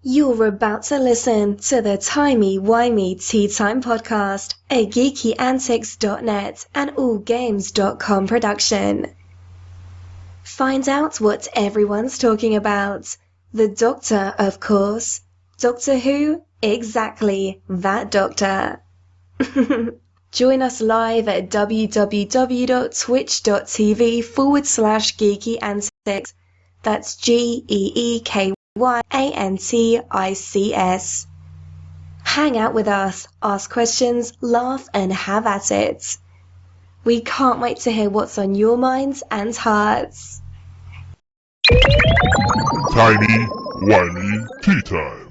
You're about to listen to the Timey Tea Time podcast, a geekyantics.net and allgames.com production. Find out what everyone's talking about. The Doctor, of course. Doctor Who? Exactly, that Doctor. Join us live at www.twitch.tv/geekyantics. That's GEEKYANTICS. Hang out with us, ask questions, laugh, and have at it. We can't wait to hear what's on your minds and hearts. Tiny Wimey Tea Time.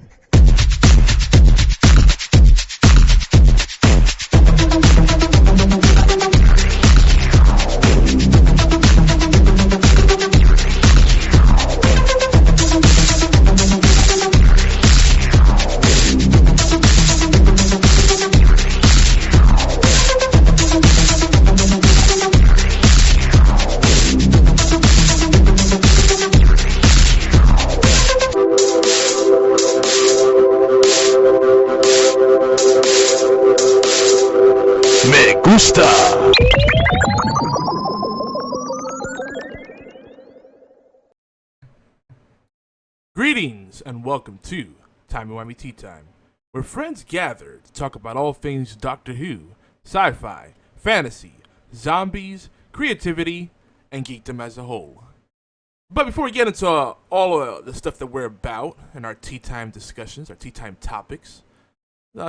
Greetings and welcome to Timey Wimey Tea Time, where friends gather to talk about all things Doctor Who, sci-fi, fantasy, zombies, creativity, and geekdom as a whole. But before we get into all the stuff that we're about in our tea time discussions, our tea time topics,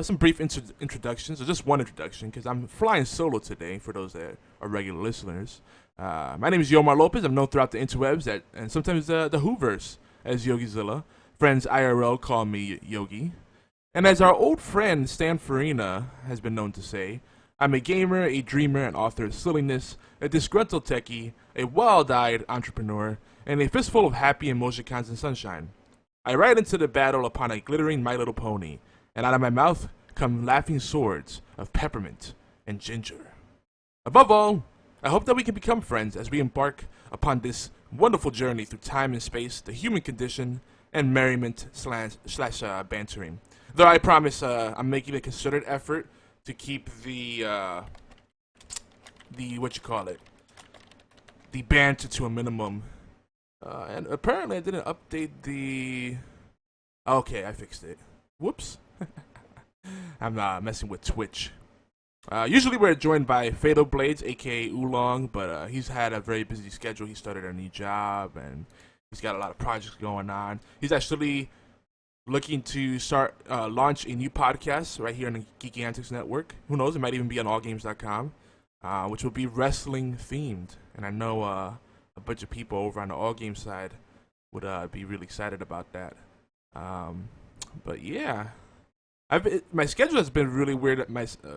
some brief introductions, or just one introduction, because I'm flying solo today for those that are regular listeners. My name is Yomar Lopez. I'm known throughout the interwebs and sometimes the Whoverse as YogiZilla. Friends IRL call me Yogi. And as our old friend Stan Farina has been known to say, I'm a gamer, a dreamer, an author of silliness, a disgruntled techie, a wild-eyed entrepreneur, and a fistful of happy emoticons and sunshine. I ride into the battle upon a glittering My Little Pony, and out of my mouth come laughing swords of peppermint and ginger. Above all, I hope that we can become friends as we embark upon this wonderful journey through time and space, the human condition, and merriment slash bantering. Though I promise I'm making a concerted effort to keep the banter to a minimum. And apparently I didn't update the... Okay, I fixed it. Whoops. I'm messing with Twitch. Usually we're joined by Fatal Blades, aka Oolong, but he's had a very busy schedule. He started a new job, and he's got a lot of projects going on. He's actually looking to launch a new podcast right here on the Geeky Antics Network. Who knows, it might even be on allgames.com, which will be wrestling themed. And I know a bunch of people over on the All Games side would be really excited about that. But yeah. My schedule has been really weird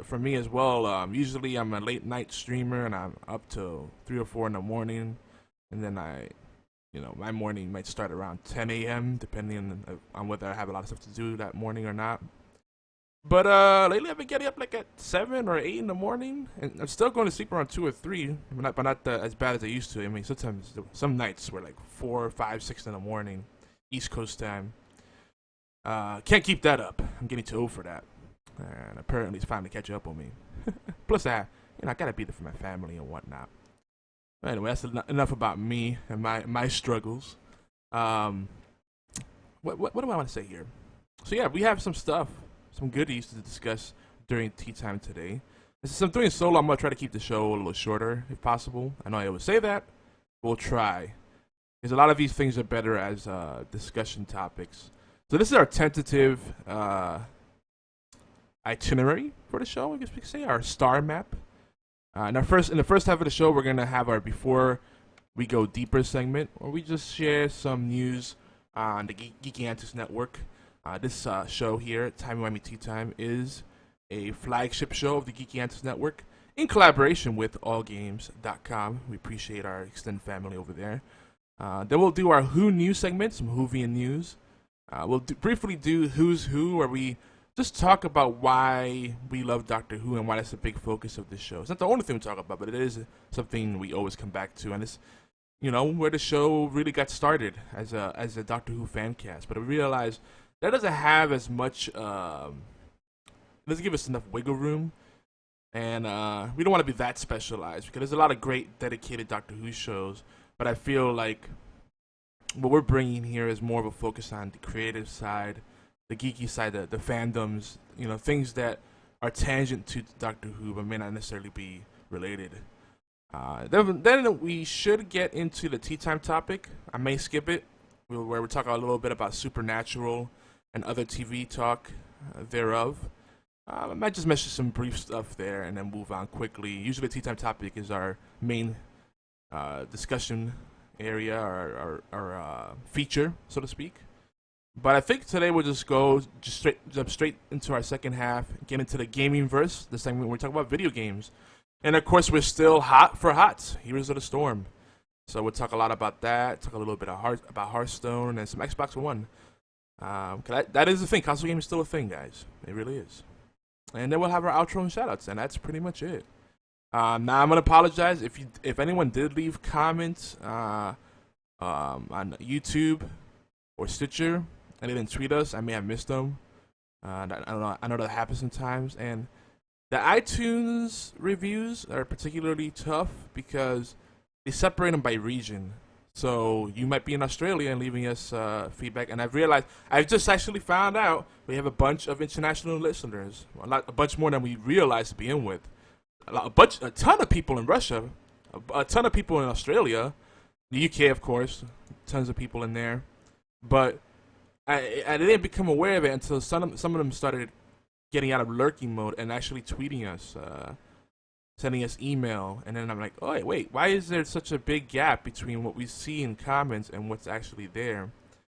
for me as well. Usually I'm a late night streamer and I'm up till 3 or 4 in the morning, and then my morning might start around 10 a.m. depending on whether I have a lot of stuff to do that morning or not. But lately I've been getting up like at 7 or 8 in the morning, and I'm still going to sleep around 2 or 3, but not as bad as I used to. I mean, some nights were like 4, 5, 6 in the morning, East Coast time. Can't keep that up. I'm getting too old for that, and apparently it's finally catching up on me. Plus, I gotta be there for my family and whatnot. Anyway, that's enough about me and my struggles. What do I want to say here? So yeah, we have some goodies to discuss during tea time today. Since I'm doing solo, I'm gonna try to keep the show a little shorter if possible. I know I always say that. We'll try, because a lot of these things are better as discussion topics. So this is our tentative itinerary for the show, I guess we could say, our star map. In the first half of the show, we're going to have our Before We Go Deeper segment, where we just share some news on the Geeky Antics Network. This show here, Timey Wimey Tea Time, is a flagship show of the Geeky Antics Network in collaboration with allgames.com. We appreciate our extended family over there. Then we'll do our Who News segment, some Whovian news. We'll briefly do Who's Who, where we just talk about why we love Doctor Who and why that's a big focus of this show. It's not the only thing we talk about, but it is something we always come back to, and it's where the show really got started as a Doctor Who fan cast. But I realized that doesn't have as much, doesn't give us enough wiggle room. And we don't want to be that specialized because there's a lot of great dedicated Doctor Who shows. But I feel like what we're bringing here is more of a focus on the creative side, the geeky side, the fandoms, things that are tangent to Doctor Who but may not necessarily be related. Then we should get into the tea time topic. I may skip it, where we talk a little bit about Supernatural and other TV talk thereof. I might just mention some brief stuff there and then move on quickly. Usually the tea time topic is our main discussion area or feature, so to speak. But I think today we'll just jump straight into our second half, get into the gaming verse, the segment where we talk about video games. And of course, we're still hot for HotS, Heroes of the Storm. So we'll talk a lot about that, talk a little bit about Hearthstone and some Xbox One. That is the thing. Console gaming is still a thing, guys. It really is. And then we'll have our outro and shoutouts, and that's pretty much it. Now I'm gonna apologize if anyone did leave comments on YouTube or Stitcher and they didn't tweet us. I may have missed them. I know that happens sometimes. And the iTunes reviews are particularly tough because they separate them by region. So you might be in Australia and leaving us feedback, and I've just actually found out we have a bunch of international listeners, a bunch more than we realized to begin with. A ton of people in Russia, a ton of people in Australia, the UK, of course, tons of people in there. But I didn't become aware of it until some of them started getting out of lurking mode and actually tweeting us, sending us email, and then I'm like, oh wait, why is there such a big gap between what we see in comments and what's actually there?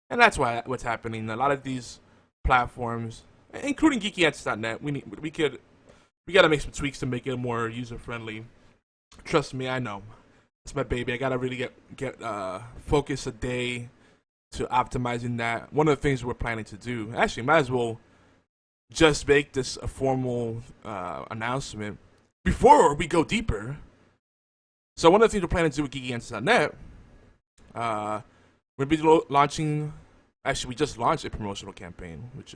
And that's what's happening. A lot of these platforms, including GeekyAnswers.net, we gotta make some tweaks to make it more user friendly. Trust me, I know. It's my baby. I gotta really get focus a day to optimizing that. One of the things we're planning to do, actually, might as well just make this a formal announcement before we go deeper. So one of the things we're planning to do with GeekyAnswers.net, we'll be launching. Actually, we just launched a promotional campaign, which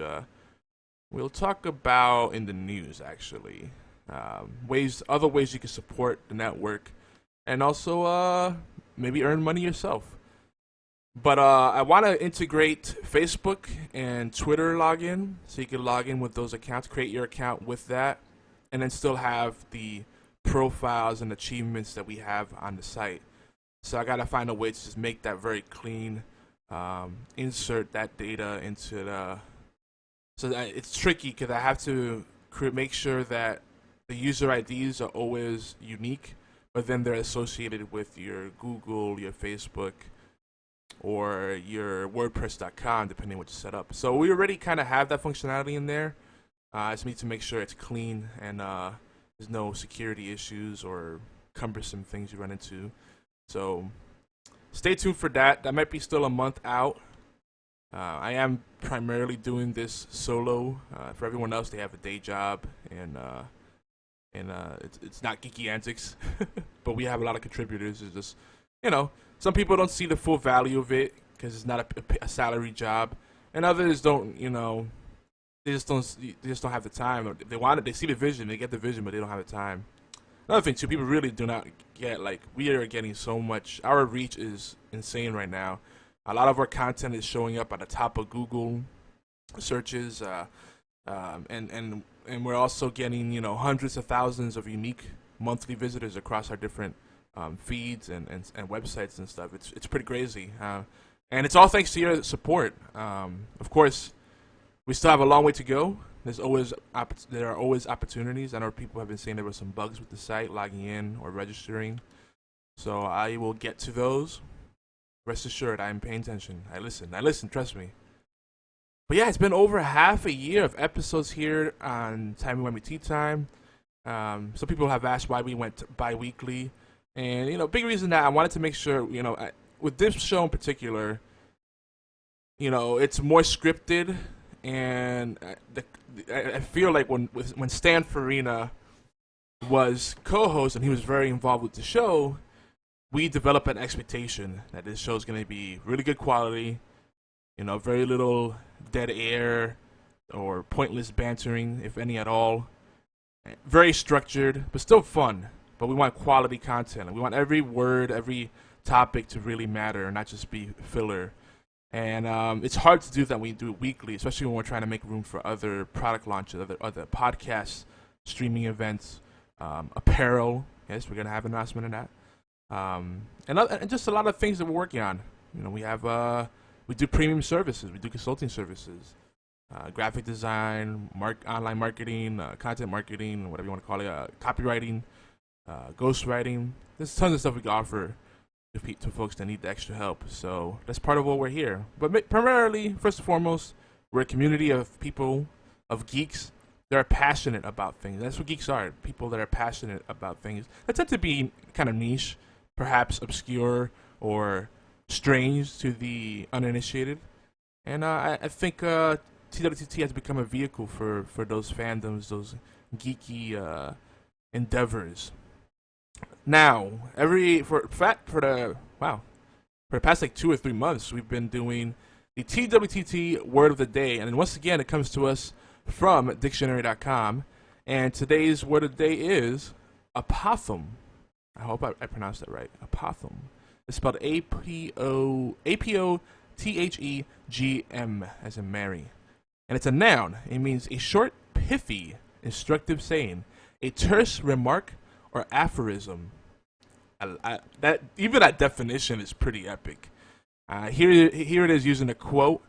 we'll talk about in the news. Actually, other ways you can support the network, and also maybe earn money yourself. But I want to integrate Facebook and Twitter login, so you can log in with those accounts, create your account with that, and then still have the profiles and achievements that we have on the site. So I gotta find a way to just make that very clean, insert that data into the. So it's tricky because I have to make sure that the user IDs are always unique, but then they're associated with your Google, your Facebook, or your WordPress.com, depending on what you set up. So we already kind of have that functionality in there. I just need to make sure it's clean and there's no security issues or cumbersome things you run into. So stay tuned for that. That might be still a month out. I am primarily doing this solo. For everyone else, they have a day job, and it's not geeky antics, but we have a lot of contributors. It's just, some people don't see the full value of it because it's not a salary job, and others don't. They just don't have the time. They want it. They see the vision. They get the vision, but they don't have the time. Another thing too, people really do not get, we are getting so much. Our reach is insane right now. A lot of our content is showing up at the top of Google searches, and we're also getting hundreds of thousands of unique monthly visitors across our different feeds and websites and stuff. It's pretty crazy, and it's all thanks to your support. Of course, we still have a long way to go. There are always opportunities. I know people have been saying there were some bugs with the site, logging in or registering. So I will get to those. Rest assured, I am paying attention. I listen, trust me. But yeah, it's been over half a year of episodes here on Timey Wimey Tea Time. Some people have asked why we went bi-weekly. And, big reason that I wanted to make sure, with this show in particular, it's more scripted. And I feel like when Stan Farina was co-host and he was very involved with the show, we developed an expectation that this show is going to be really good quality, Very little dead air or pointless bantering, if any at all. Very structured, but still fun. But we want quality content. We want every word, every topic to really matter and not just be filler. And it's hard to do that when you do it weekly, especially when we're trying to make room for other product launches, other podcasts, streaming events, apparel. Yes, we're gonna have an announcement of that, and just a lot of things that we're working on. We do premium services, we do consulting services, graphic design, online marketing, content marketing, whatever you want to call it, copywriting, ghostwriting. There's tons of stuff we can offer to folks that need the extra help. So that's part of what we're here. But primarily, first and foremost, we're a community of people, of geeks that are passionate about things. That's what geeks are, people that are passionate about things that tend to be kind of niche, perhaps obscure or strange to the uninitiated. And I think TWTT has become a vehicle for those fandoms, those geeky endeavors. Now, for the past like 2 or 3 months, we've been doing the TWTT word of the day, and once again, it comes to us from dictionary.com, and today's word of the day is apothegm. I hope I pronounced that right. Apothegm. It's spelled APOTHEGM, as in Mary, and it's a noun. It means a short, pithy, instructive saying, a terse remark or aphorism. That definition is pretty epic. Here it is using a quote.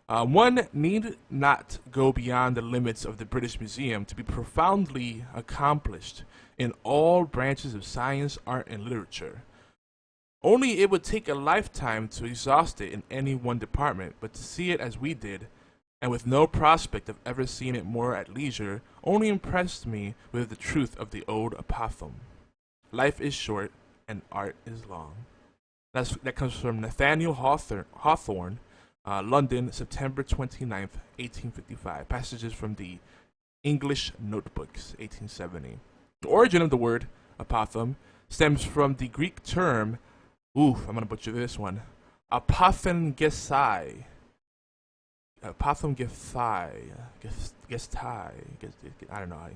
One need not go beyond the limits of the British Museum to be profoundly accomplished in all branches of science, art, and literature. Only it would take a lifetime to exhaust it in any one department, but to see it as we did, and with no prospect of ever seeing it more at leisure, only impressed me with the truth of the old apothegm. Life is short, and art is long. That comes from Nathaniel Hawthorne, London, September 29th, 1855. Passages from the English Notebooks, 1870. The origin of the word apothegm stems from the Greek term, I'm going to butcher this one, apothengesi. Apothengesi. I don't know. I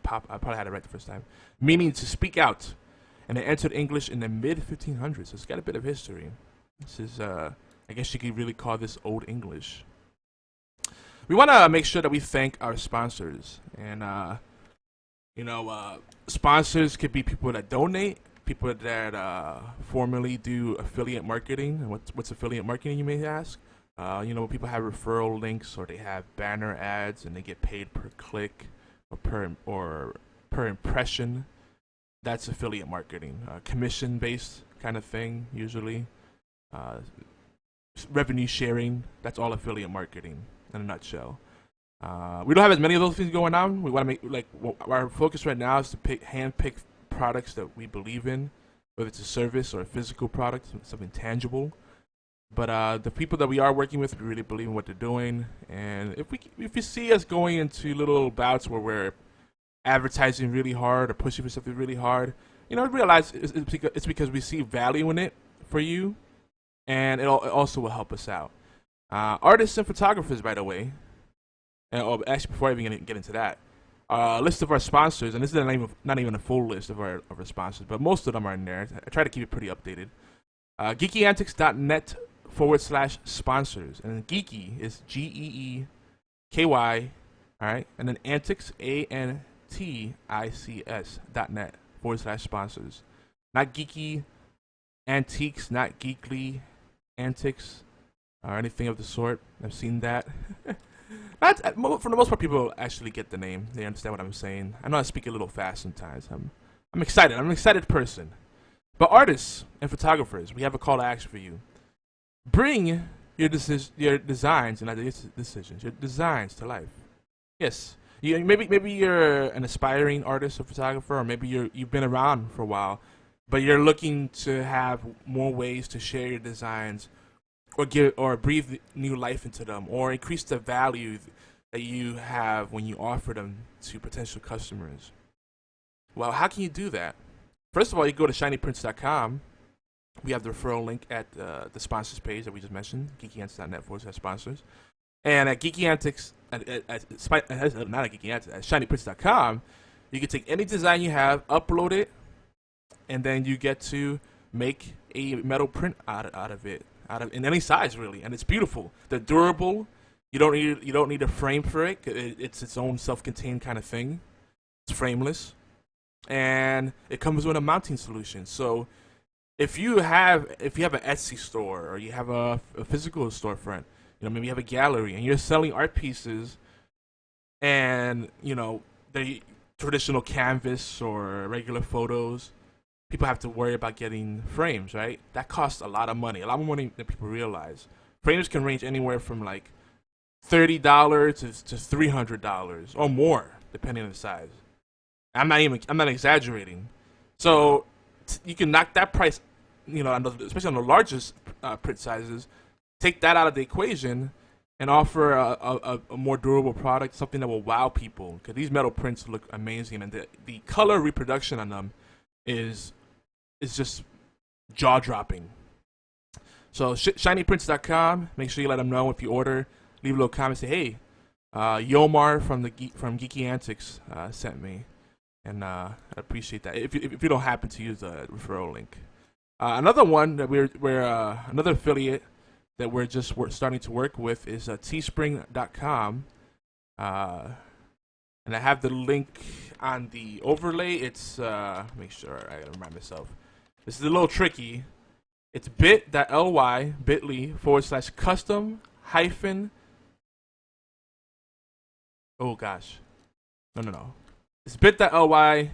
probably had it right the first time. Meaning to speak out. And it entered English in the mid-1500s, so it's got a bit of history. This is, I guess you could really call this Old English. We want to make sure that we thank our sponsors. And, sponsors could be people that donate, people that formerly do affiliate marketing. And what's affiliate marketing, you may ask? People have referral links, or they have banner ads, and they get paid per click or per impression. That's affiliate marketing, commission-based kind of thing, usually. Revenue sharing, that's all affiliate marketing in a nutshell. We don't have as many of those things going on. We want to make, our focus right now is to hand-pick products that we believe in, whether it's a service or a physical product, something tangible. But the people that we are working with, we really believe in what they're doing. And if you see us going into little bouts where we're advertising really hard or pushing for something really hard, realize it's because we see value in it for you, and it also will help us out. Artists and photographers, by the way, and actually before I even get into that, list of our sponsors, and this is not even a full list of our sponsors, but most of them are in there. I try to keep it pretty updated. geekyantics.net/sponsors, and geeky is GEEKY, all right, and then antics ANTICS.net/sponsors. Not geeky antiques, not geekly antics, or anything of the sort. I've seen that. For the most part, people actually get the name. They understand what I'm saying. I know I speak a little fast sometimes. I'm excited. I'm an excited person. But artists and photographers, we have a call to action for you. Bring your designs and not decisions, your designs to life. Yes. Maybe you're an aspiring artist or photographer, or maybe you've been around for a while, but you're looking to have more ways to share your designs, or breathe new life into them, or increase the value that you have when you offer them to potential customers. Well, how can you do that? First of all, you go to shinyprints.com, We have the referral link at the sponsors page that we just mentioned, geekyantics.net/sponsors. And at Geeky Antics, not at Geeky Antics, at shinyprints.com, you can take any design you have, upload it, and then you get to make a metal print out of it, in any size really, and it's beautiful. They're durable. You don't need a frame for it. It's its own self-contained kind of thing. It's frameless, and it comes with a mounting solution. So if you have an Etsy store or you have a physical storefront, maybe you have a gallery and you're selling art pieces, and the traditional canvas or regular photos, people have to worry about getting frames, right? That costs a lot of money, a lot more money than people realize. Frames can range anywhere from like $30 to $300 or more, depending on the size. I'm not exaggerating. So you can knock that price, especially on the largest print sizes, take that out of the equation and offer a more durable product, something that will wow people. Because these metal prints look amazing, and the color reproduction on them is just jaw-dropping. So shinyprints.com, make sure you let them know if you order. Leave a little comment, say, hey, Yomar from Geeky Antics sent me. And I appreciate that. If you don't happen to use the referral link. Another one that we're another affiliate that we're starting to work with is teespring.com. And I have the link on the overlay. It's make sure I gotta remind myself. This is a little tricky. It's bit.ly/custom hyphen. Oh gosh, no. It's bit.ly/.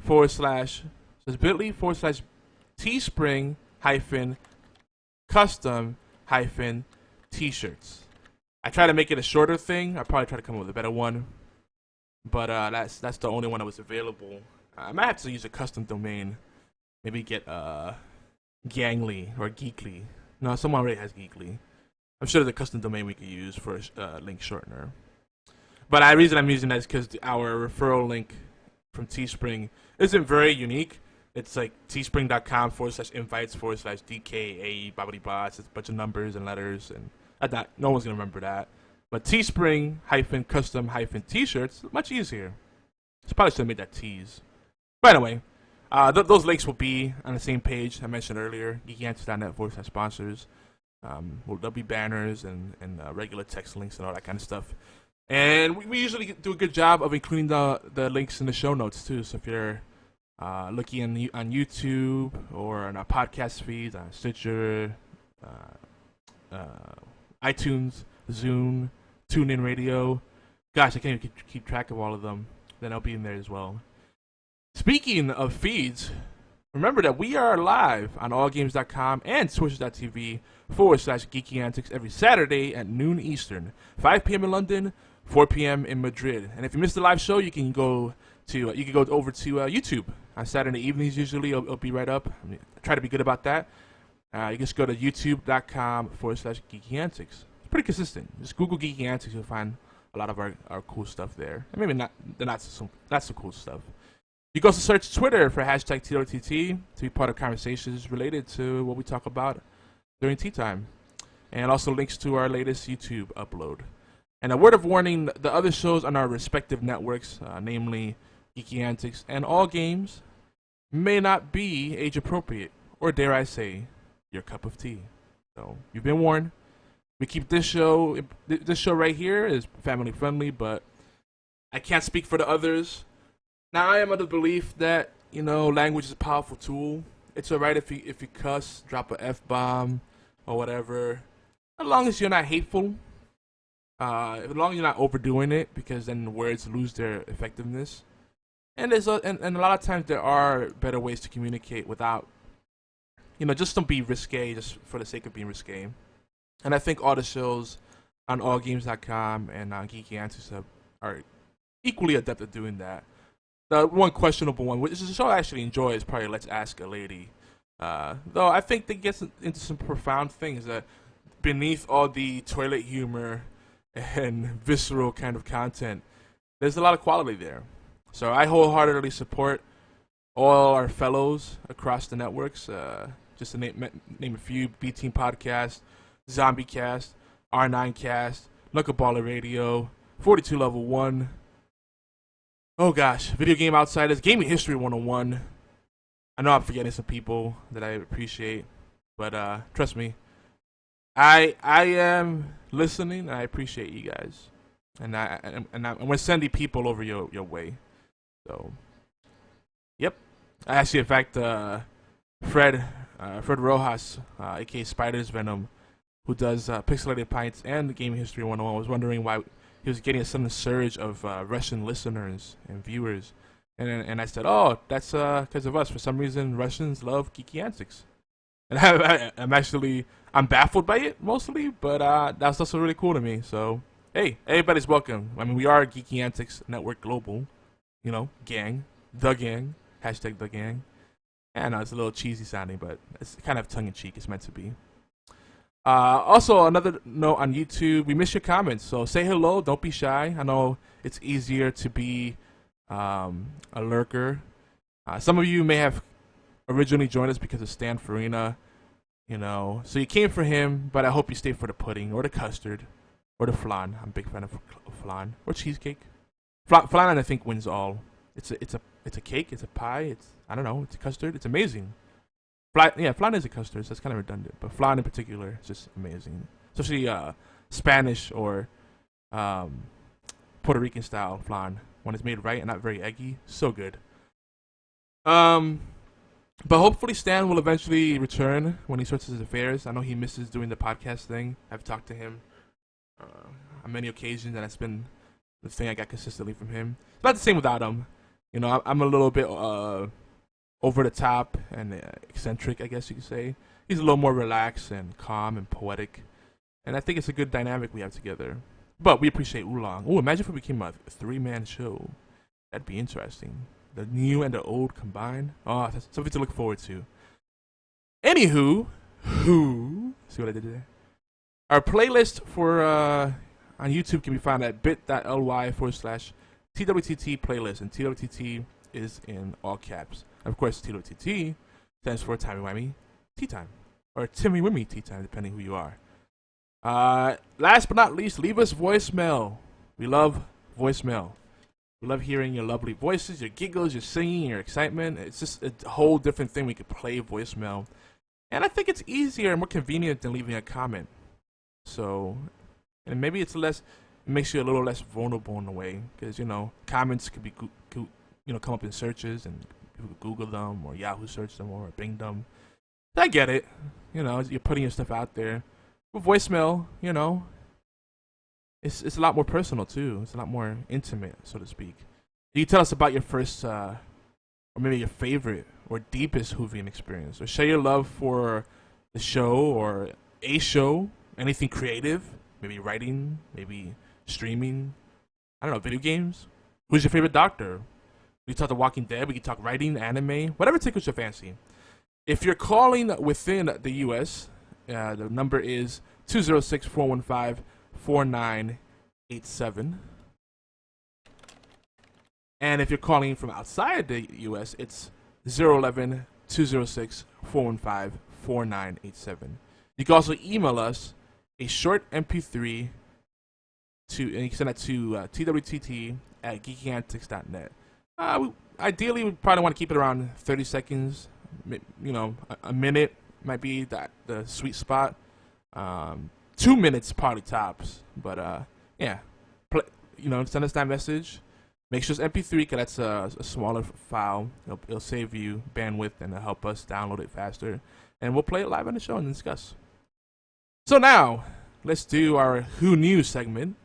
So it's bit.ly/teespring hyphen custom hyphen t-shirts. I try to make it a shorter thing. I probably try to come up with a better one, but that's the only one that was available. I might have to use a custom domain. Maybe get Gangly or Geekly. No, someone already has Geekly. I'm sure there's a custom domain we could use for a link shortener. But the reason I'm using that is because our referral link from Teespring isn't very unique. It's like teespring.com/invites/DKA blah blah blah. It's a bunch of numbers and letters, and no one's gonna remember that. But Teespring custom t-shirts, much easier. So probably should have made that tees. But anyway, those links will be on the same page I mentioned earlier, geekyantics.net/sponsors. There'll be banners and regular text links and all that kind of stuff. And we usually do a good job of including the links in the show notes too. So if you're looking on YouTube or on our podcast feeds, on Stitcher, iTunes, Zune, TuneIn Radio. Gosh, I can't even keep track of all of them. Then I'll be in there as well. Speaking of feeds, remember that we are live on allgames.com and twitch.tv/Geeky Antics every Saturday at noon Eastern, 5 p.m. in London, 4 p.m. in Madrid. And if you missed the live show, you can go over to YouTube on Saturday evenings. Usually, it'll be right up. I try to be good about that. You just go to youtube.com/Geeky Antics. It's pretty consistent. Just Google Geeky Antics, you'll find a lot of our cool stuff there. And maybe not so cool stuff. You can also search Twitter for #TWTT to be part of conversations related to what we talk about during tea time. And also links to our latest YouTube upload. And a word of warning, the other shows on our respective networks, namely Geeky Antics and All Games, may not be age appropriate, or dare I say, your cup of tea. So you've been warned. We keep this show right here is family friendly, but I can't speak for the others. Now I am of the belief that language is a powerful tool. It's alright if you cuss, drop a F-bomb or whatever, as long as you're not hateful. As long as you're not overdoing it, because then the words lose their effectiveness. And a lot of times there are better ways to communicate without, just don't be risque just for the sake of being risque. And I think all the shows on allgames.com and on Geeky Antics are equally adept at doing that. The one questionable one, which is a show I actually enjoy, is probably Let's Ask a Lady. Though I think they get into some profound things that beneath all the toilet humor and visceral kind of content, there's a lot of quality there. So I wholeheartedly support all our fellows across the networks. just to name a few: B Team Podcast, Zombie Cast, R9 Cast, Knuckleballer Radio, 42 Level 1. Oh gosh, Video Game Outsiders, Gaming History 101. I know I'm forgetting some people that I appreciate, but trust me, I am listening, and I appreciate you guys, and I'm gonna send the people over your way. So, yep. Actually, in fact, Fred Rojas, aka Spider's Venom, who does Pixelated Pints and the Gaming History 101, was wondering why he was getting a sudden surge of Russian listeners and viewers. And I said, oh, that's because of us. For some reason, Russians love geeky antics. And I'm baffled by it, mostly, but that's also really cool to me. So, hey, everybody's welcome. I mean, we are Geeky Antics Network Global, gang, the gang, hashtag the gang. I know it's a little cheesy sounding, but it's kind of tongue-in-cheek. It's meant to be. Also, another note on YouTube, we miss your comments, so say hello, don't be shy. I know it's easier to be a lurker. Some of you may have originally joined us because of Stan Farina, so you came for him, but I hope you stay for the pudding, or the custard, or the flan. I'm a big fan of flan, or cheesecake. Flan, I think, wins all. It's a cake, it's a pie, I don't know, it's a custard, it's amazing. Flan is a custard, so it's kind of redundant. But flan in particular is just amazing. Especially Spanish or Puerto Rican style flan. When it's made right and not very eggy. So good. But hopefully Stan will eventually return when he sorts his affairs. I know he misses doing the podcast thing. I've talked to him on many occasions, and that's been the thing I got consistently from him. It's not the same without him. I'm a little bit over the top and eccentric, I guess you could say. He's a little more relaxed and calm and poetic, and I think it's a good dynamic we have together. But we appreciate Oolong. Oh, imagine if it became a 3-man show. That'd be interesting. The new and the old combined. Oh, that's something to look forward to. Anywho, see what I did there? Our playlist for on YouTube can be found at bit.ly/TWTT playlist, and TWTT is in all caps. Of course, TWTT stands for Timey Wimey Tea Time, or Timmy Wimmy Tea Time, depending who you are. Last but not least, leave us voicemail. We love voicemail. We love hearing your lovely voices, your giggles, your singing, your excitement. It's just a whole different thing. We could play voicemail, and I think it's easier and more convenient than leaving a comment. So, and maybe it makes you a little less vulnerable in a way, because comments could be come up in searches, and people could Google them or Yahoo search them or Bing them. I get it. You're putting your stuff out there. With voicemail, it's a lot more personal too. It's a lot more intimate, so to speak. You tell us about your first, or maybe your favorite or deepest Whovian experience, or share your love for the show or a show, anything creative, maybe writing, maybe streaming. I don't know, video games. Who's your favorite doctor? We can talk The Walking Dead. We can talk writing, anime, whatever tickles your fancy. If you're calling within the U.S., the number is 206-415-4987. And if you're calling from outside the U.S., it's 011-206-415-4987. You can also email us a short MP3 and you can send that to twtt@geekyantics.net. Ideally, we probably want to keep it around 30 seconds. A minute might be the sweet spot. 2 minutes probably tops. But send us that message. Make sure it's MP3 because that's a smaller file. It'll save you bandwidth and it'll help us download it faster. And we'll play it live on the show and discuss. So now, let's do our Who News segment,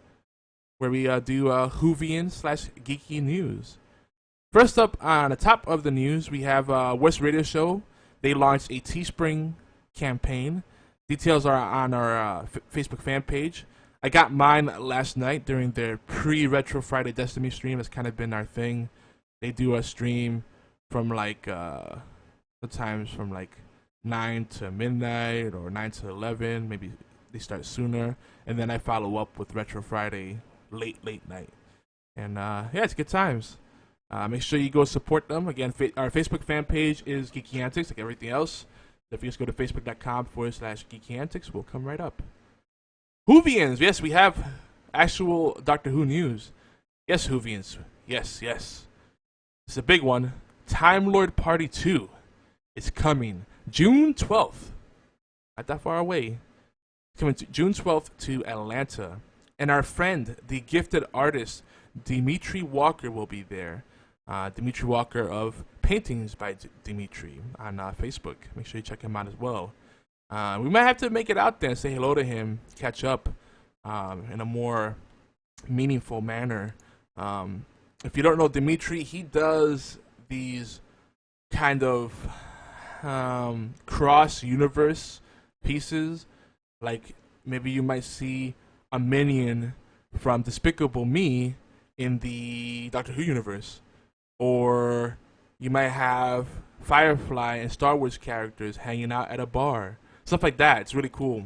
where we do Whovian/geeky news. First up on the top of the news, we have Worst Radio Show. They launched a Teespring campaign. Details are on our Facebook fan page. I got mine last night during their pre-Retro Friday Destiny stream. That's kind of been our thing. They do a stream from sometimes from 9 to midnight or 9 to 11. Maybe they start sooner. And then I follow up with Retro Friday late night. And it's good times. Make sure you go support them. Again, our Facebook fan page is Geeky Antics, like everything else. If you just go to facebook.com/geekyantics, we'll come right up. Whovians, yes, we have actual Doctor Who news. Yes, Whovians, yes. It's a big one. Time Lord Party 2 is coming June 12th. Not that far away. Coming to June 12th to Atlanta. And our friend, the gifted artist, Dimitri Walker, will be there. Dimitri Walker of Paintings by Dimitri on Facebook. Make sure you check him out as well. We might have to make it out there and say hello to him, catch up in a more meaningful manner. If you don't know Dimitri, he does these kind of cross-universe pieces. Like maybe you might see a minion from Despicable Me in the Doctor Who universe. Or you might have Firefly and Star Wars characters hanging out at a bar. Stuff like that. It's really cool.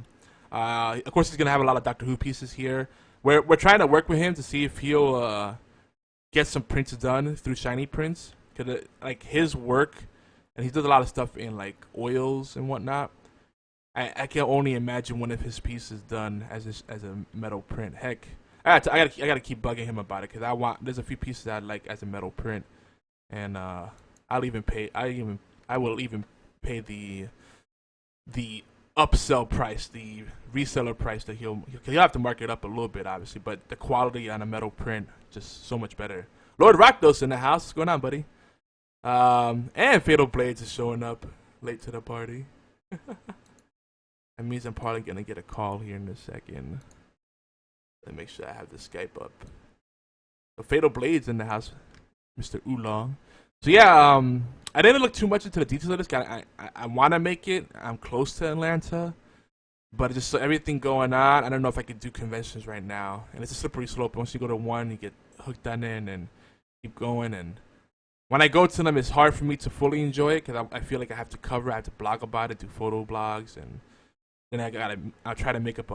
Of course, he's going to have a lot of Doctor Who pieces here. We're trying to work with him to see if he'll get some prints done through Shiny Prints. Because like his work, and he does a lot of stuff in like oils and whatnot. I can only imagine one of his pieces done as a metal print. Heck, I gotta keep bugging him about it because there's a few pieces I'd like as a metal print. And I will even pay the upsell price, the reseller price that he'll have to mark it up a little bit, obviously, but the quality on a metal print just so much better. Lord Rakdos in the house. What's going on, buddy? And Fatal Blades is showing up late to the party. That means I'm probably gonna get a call here in a second. Let me make sure I have the Skype up. So Fatal Blades in the house. Mr. Oolong. So yeah, I didn't look too much into the details of this guy. I want to make it. I'm close to Atlanta, but just so everything going on, I don't know if I could do conventions right now. And it's a slippery slope. Once you go to one, you get hooked on it and keep going. And when I go to them, it's hard for me to fully enjoy it because I feel like I have to blog about it, do photo blogs, and then I'll try to make up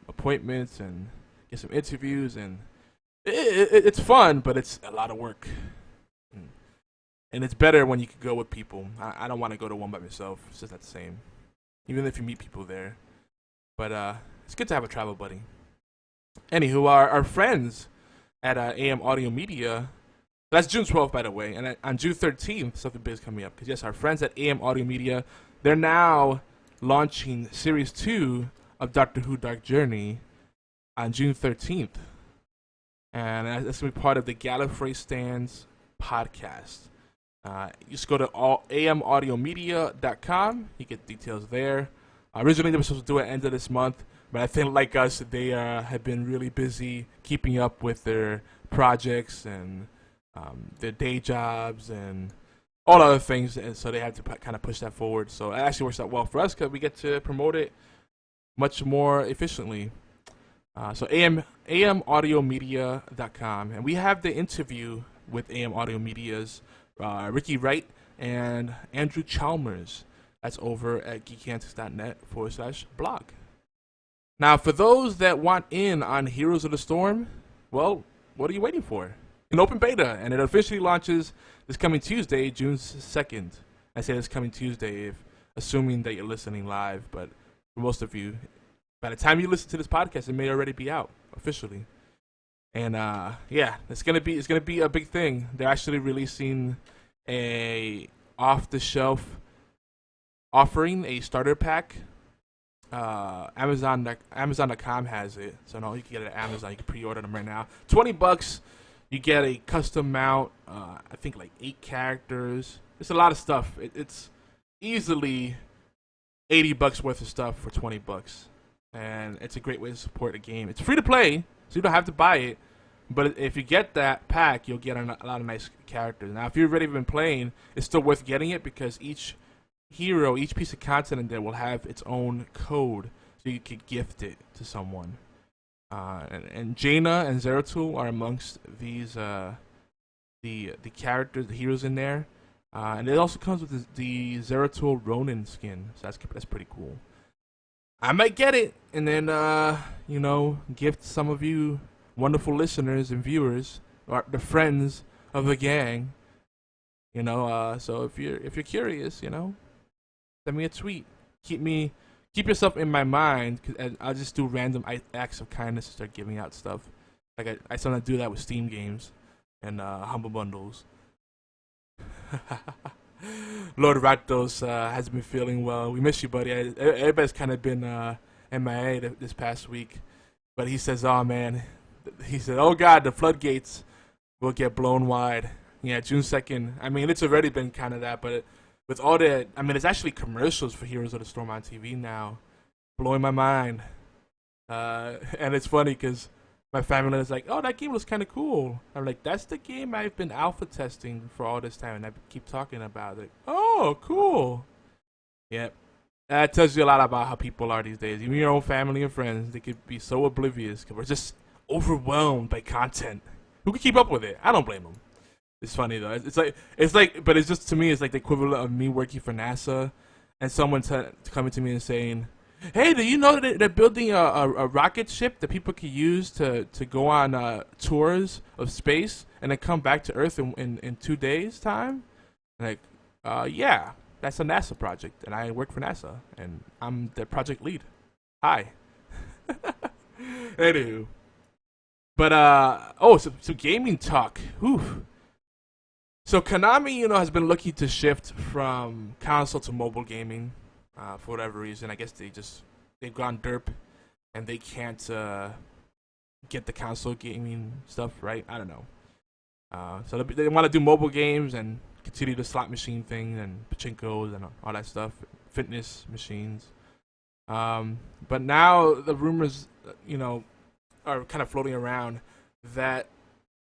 appointments and get some interviews. And it's fun, but it's a lot of work. And it's better when you can go with people. I don't want to go to one by myself. It's just not the same. Even if you meet people there. But it's good to have a travel buddy. Anywho, our friends at AM Audio Media, that's June 12th, by the way. And on June 13th, something big is coming up. Because, yes, our friends at AM Audio Media, they're now launching Series 2 of Doctor Who Dark Journey on June 13th. And that's going to be part of the Gallifrey Stands podcast. You just go to amaudiomedia.com. You get details there. Originally, they were supposed to do it at the end of this month, but I think, like us, they have been really busy keeping up with their projects and their day jobs and all other things, and so they had to kind of push that forward. So it actually works out well for us because we get to promote it much more efficiently. So amaudiomedia.com, and we have the interview with AM Audio Media's Ricky Wright and Andrew Chalmers. That's over at geekyantics.net/blog. Now, for those that want in on Heroes of the Storm, well, what are you waiting for? An open beta, and it officially launches this coming Tuesday, June 2nd. I say this coming Tuesday, assuming that you're listening live, but for most of you, by the time you listen to this podcast, it may already be out officially. And yeah, it's gonna be a big thing. They're actually releasing a off-the-shelf offering, a starter pack. Amazon.com has it, so no, you can get it at Amazon. You can pre-order them right now. $20. You get a custom mount. I think like 8 characters. It's a lot of stuff. It's easily $80 worth of stuff for $20, and it's a great way to support the game. It's free to play, so you don't have to buy it. But if you get that pack, you'll get a lot of nice characters. Now, if you've already been playing, it's still worth getting it because each hero, each piece of content in there will have its own code, so you could gift it to someone. And Jaina and Zeratul are amongst these the characters, the heroes in there. And it also comes with the Zeratul Ronin skin, so that's pretty cool. I might get it, and then gift some of you wonderful listeners and viewers, or the friends of the gang. So if you're curious, send me a tweet keep yourself in my mind, and I'll just do random acts of kindness and start giving out stuff. Like I sometimes do that with Steam games and Humble Bundles. Lord Ratos has been feeling well. We miss you, buddy. Everybody's kind of been MIA this past week, but he says, "Oh man," he said, "Oh God, the floodgates will get blown wide." Yeah, June 2nd. I mean, it's already been kind of that, but with all the, I mean, it's actually commercials for Heroes of the Storm on TV now, blowing my mind. And it's funny because my family is like, "Oh, that game was kind of cool." I'm like, "That's the game I've been alpha testing for all this time, and I keep talking about it." Oh, cool. Yep. That tells you a lot about how people are these days. Even your own family and friends, they could be so oblivious because we're just overwhelmed by content. Who can keep up with it? I don't blame them. It's funny though. It's like, but it's just, to me, it's like the equivalent of me working for NASA and someone coming to me and saying, "Hey, do you know that they're building a rocket ship that people can use to go on tours of space and then come back to Earth in 2 days' time?" And like, yeah, that's a NASA project, and I work for NASA, and I'm the project lead. Hi. Anywho. But, so gaming talk. Whew. So Konami, has been looking to shift from console to mobile gaming for whatever reason. I guess they've gone derp, and they can't get the console gaming stuff right. I don't know. So they want to do mobile games and continue the slot machine thing and pachinkos and all that stuff, fitness machines. But now the rumors, are kind of floating around that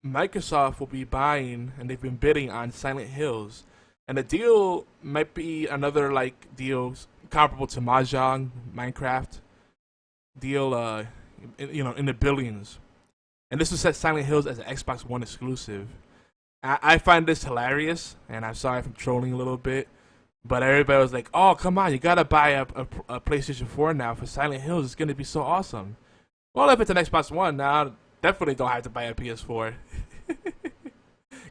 Microsoft will be buying, and they've been bidding on Silent Hills, and the deal might be another deal comparable to Mahjong, Minecraft deal, in the billions. And this will set Silent Hills as an Xbox One exclusive. I find this hilarious, and I'm sorry if I'm trolling a little bit, but everybody was like, "Oh, come on, you gotta buy a PlayStation 4 now for Silent Hills. It's gonna be so awesome." Well, if it's an Xbox One now, definitely don't have to buy a PS4.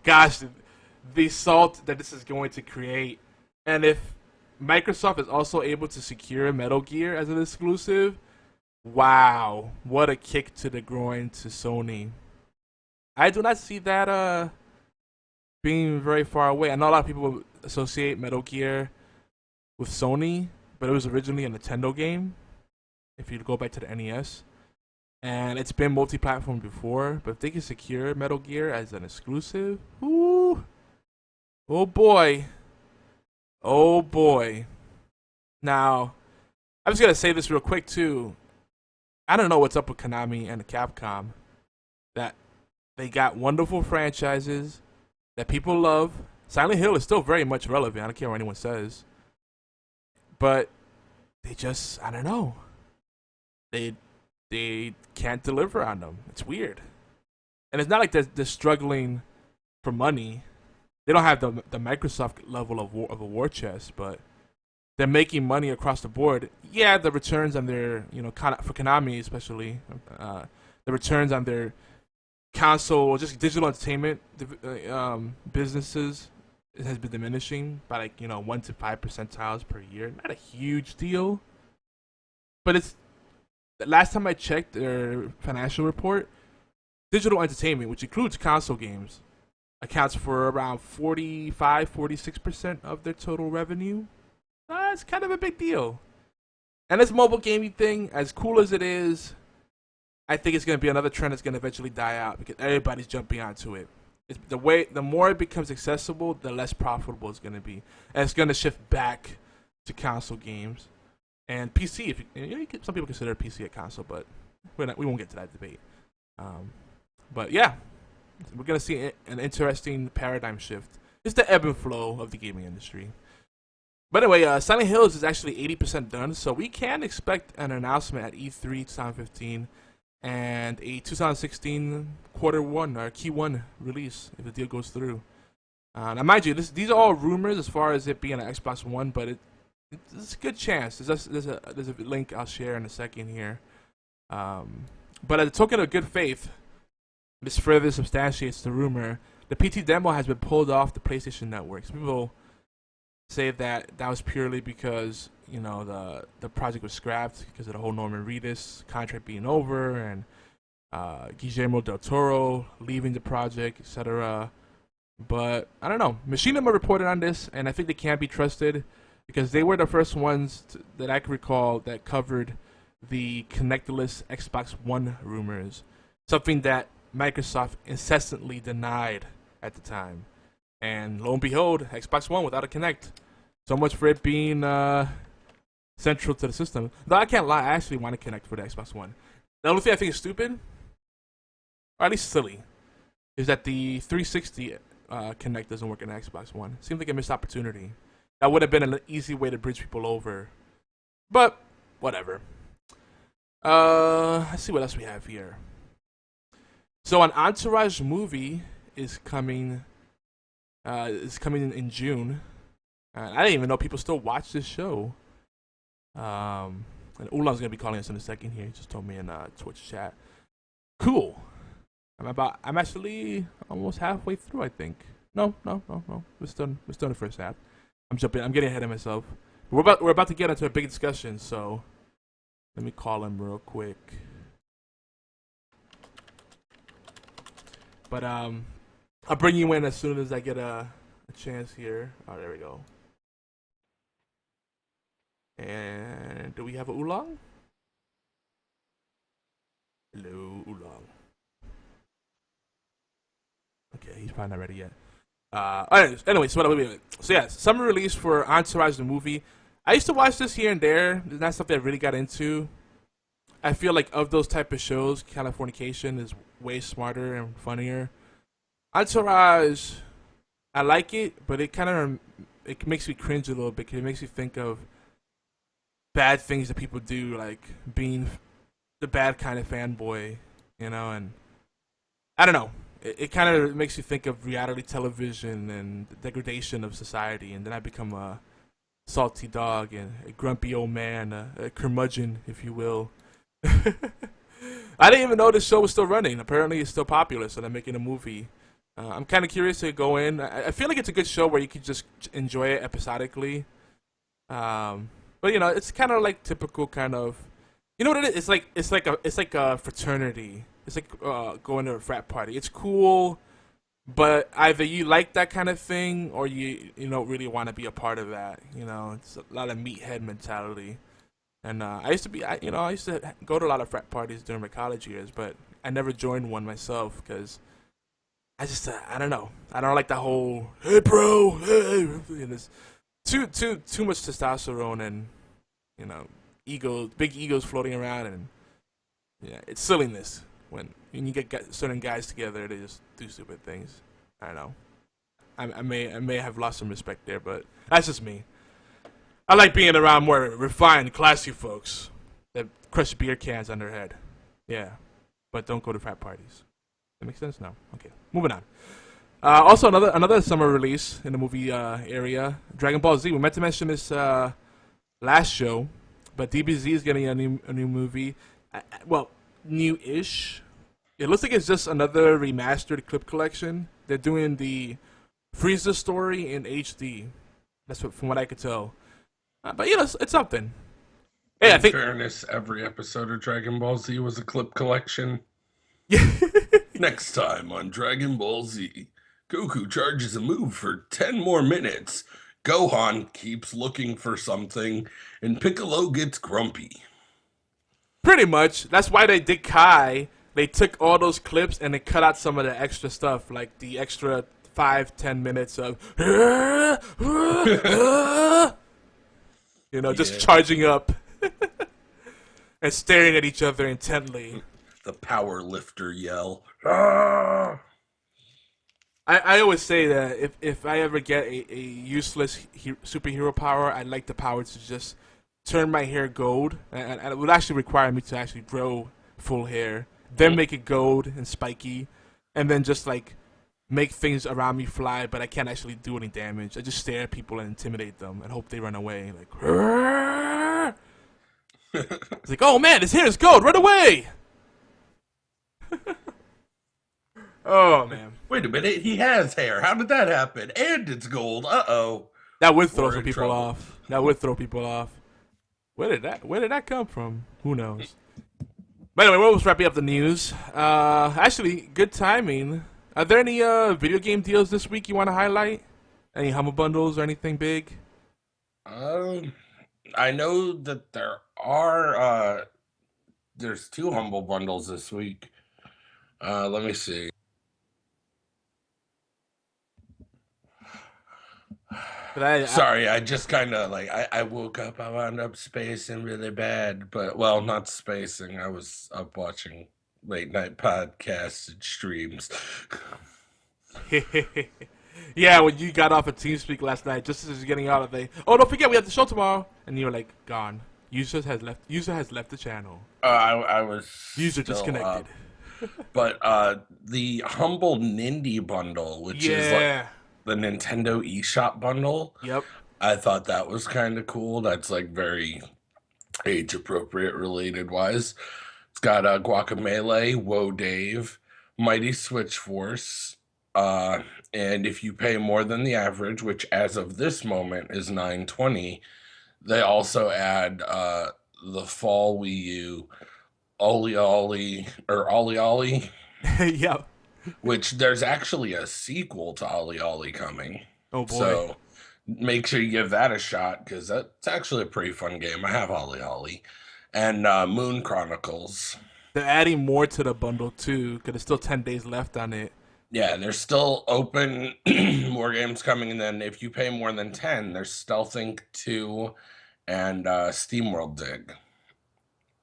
Gosh, the salt that this is going to create. And if Microsoft is also able to secure Metal Gear as an exclusive, wow, what a kick to the groin to Sony. I do not see that being very far away. I know a lot of people associate Metal Gear with Sony, but it was originally a Nintendo game, if you go back to the NES. And it's been multi-platform before, but if they can secure Metal Gear as an exclusive, ooh, oh boy. Oh boy. Now, I'm just going to say this real quick too. I don't know what's up with Konami and Capcom. That they got wonderful franchises that people love. Silent Hill is still very much relevant. I don't care what anyone says. But they just, I don't know. They can't deliver on them. It's weird. And it's not like they're struggling for money. They don't have the Microsoft level of a war chest, but they're making money across the board. Yeah, the returns on their, for Konami especially, the returns on their console, just digital entertainment businesses, it has been diminishing by 1 to 5 percentiles per year. Not a huge deal, but it's, last time I checked their financial report, digital entertainment, which includes console games, accounts for around 45-46% of their total revenue. It's kind of a big deal. And this mobile gaming thing, as cool as it is, I think it's going to be another trend that's going to eventually die out because everybody's jumping onto it. The more it becomes accessible, the less profitable it's going to be. And it's going to shift back to console games. And PC, some people consider PC a console, but we won't get to that debate. But yeah, we're going to see an interesting paradigm shift. It's the ebb and flow of the gaming industry. But anyway, Silent Hills is actually 80% done, so we can expect an announcement at E3 2015 and a 2016 Q1 or Q1 release if the deal goes through. Now, mind you, these are all rumors as far as it being an Xbox One, but it's a good chance. There's a link I'll share in a second here. But as a token of good faith, this further substantiates the rumor. The PT demo has been pulled off the PlayStation Network. Some people say that was purely because the project was scrapped because of the whole Norman Reedus contract being over and Guillermo del Toro leaving the project, etc. But I don't know. Machinima reported on this, and I think they can't be trusted because they were the first ones that I can recall that covered the connectless Xbox One rumors, something that Microsoft incessantly denied at the time. And lo and behold, Xbox One without a Kinect. So much for it being central to the system. Though I can't lie, I actually want to Kinect for the Xbox One. The only thing I think is stupid, or at least silly, is that the 360 Kinect doesn't work in the Xbox One. Seems like a missed opportunity. That would have been an easy way to bridge people over. But, whatever. Let's see what else we have here. So an Entourage movie is coming in June. I didn't even know people still watch this show. And Ulan's gonna be calling us in a second here. He just told me in Twitch chat. Cool. I'm actually almost halfway through, I think. No. We're still in the first half. I'm getting ahead of myself. But we're about to get into a big discussion, so let me call him real quick. But I'll bring you in as soon as I get a chance here. Oh, there we go. And do we have a Oolong? Hello, Oolong. Okay, he's probably not ready yet. Anyway, so yeah, summer release for Entourage the movie. I used to watch this here and there. It's not something I really got into. I feel like of those type of shows, Californication is way smarter and funnier. Entourage, I like it, but it makes me cringe a little bit because it makes me think of bad things that people do, like being the bad kind of fanboy, and I don't know. It kind of makes you think of reality television and the degradation of society, and then I become a salty dog and a grumpy old man, a curmudgeon, if you will. I didn't even know this show was still running. Apparently, it's still popular, so they're making a movie. I'm kind of curious to go in. I feel like it's a good show where you could just enjoy it episodically. But it's kind of like typical kind of, you know what it is? It's like a fraternity. It's like going to a frat party. It's cool, but either you like that kind of thing or you don't really want to be a part of that. It's a lot of meathead mentality. And I used to go to a lot of frat parties during my college years, but I never joined one myself because I don't know. I don't like the whole hey bro, hey. It's too much testosterone and big egos floating around, and yeah, it's silliness when you get certain guys together. They just do stupid things. I don't know. I may have lost some respect there, but that's just me. I like being around more refined, classy folks that crush beer cans on their head. Yeah, but don't go to frat parties. That makes sense now. Okay, moving on. Also, another summer release in the movie area, Dragon Ball Z. We meant to mention this last show, but DBZ is getting a new movie. Well, new-ish. It looks like it's just another remastered clip collection. They're doing the Frieza story in HD. That's from what I could tell. But it's something. Hey, in fairness, every episode of Dragon Ball Z was a clip collection. Next time on Dragon Ball Z, Goku charges a move for 10 more minutes. Gohan keeps looking for something, and Piccolo gets grumpy. Pretty much. That's why they did Kai. They took all those clips and they cut out some of the extra stuff, like the extra 5-10 minutes of just charging up and staring at each other intently. The power lifter yell. I always say that if I ever get a useless superhero power, I'd like the power to just turn my hair gold, and it would actually require me to actually grow full hair, then make it gold and spiky, and then just like make things around me fly, but I can't actually do any damage. I just stare at people and intimidate them and hope they run away. Like, it's like, oh man, his hair is gold, run away! Oh man. Wait a minute, he has hair. How did that happen? And it's gold. Uh-oh. That would throw some people off. That would throw people off. Where did that come from? Who knows? But anyway, we're almost wrapping up the news. Actually, good timing. Are there any video game deals this week you want to highlight? Any Humble Bundles or anything big? I know that there are there's 2 Humble Bundles this week. Let me see. Sorry, I just kind of like I woke up, I wound up spacing really bad, but well, not spacing. I was up watching late night podcasts and streams. Yeah, when you got off of TeamSpeak last night, just as you're getting out of the, oh, don't forget we have the show tomorrow, and you were like, gone. User has left the channel. I was User disconnected. But the Humble Nindy bundle, which is like the Nintendo eShop bundle. Yep. I thought that was kind of cool. That's like very age appropriate related wise. It's got Guacamelee, Whoa Dave, Mighty Switch Force, and if you pay more than the average, which as of this moment is $9.20, they also add the Fall Wii U Ollie Ollie or Ollie Ollie. Yep. Which there's actually a sequel to Ollie Ollie coming. Oh boy. So make sure you give that a shot because that's actually a pretty fun game. I have Ollie Ollie. And Moon Chronicles. They're adding more to the bundle too because there's still 10 days left on it. Yeah, they're still open. More games coming. And then if you pay more than 10, there's Stealth Inc. 2 and SteamWorld Dig.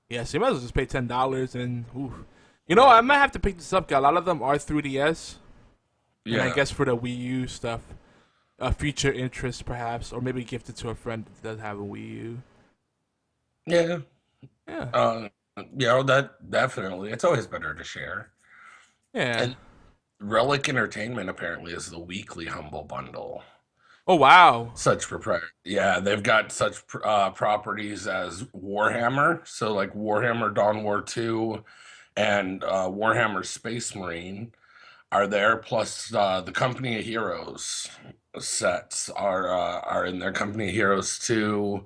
Yeah, so you might as well just pay $10 and ooh. You know, I might have to pick this up, guys. A lot of them are 3DS. Yeah. And I guess for the Wii U stuff, future interest perhaps, or maybe gift it to a friend that does have a Wii U. Yeah. Yeah. That definitely. It's always better to share. Yeah. And Relic Entertainment apparently is the weekly Humble Bundle. Oh, wow. Such proprietary. Yeah, they've got such properties as Warhammer. So like Warhammer Dawn War 2 and Warhammer Space Marine are there. Plus the Company of Heroes sets are in there. Company of Heroes 2,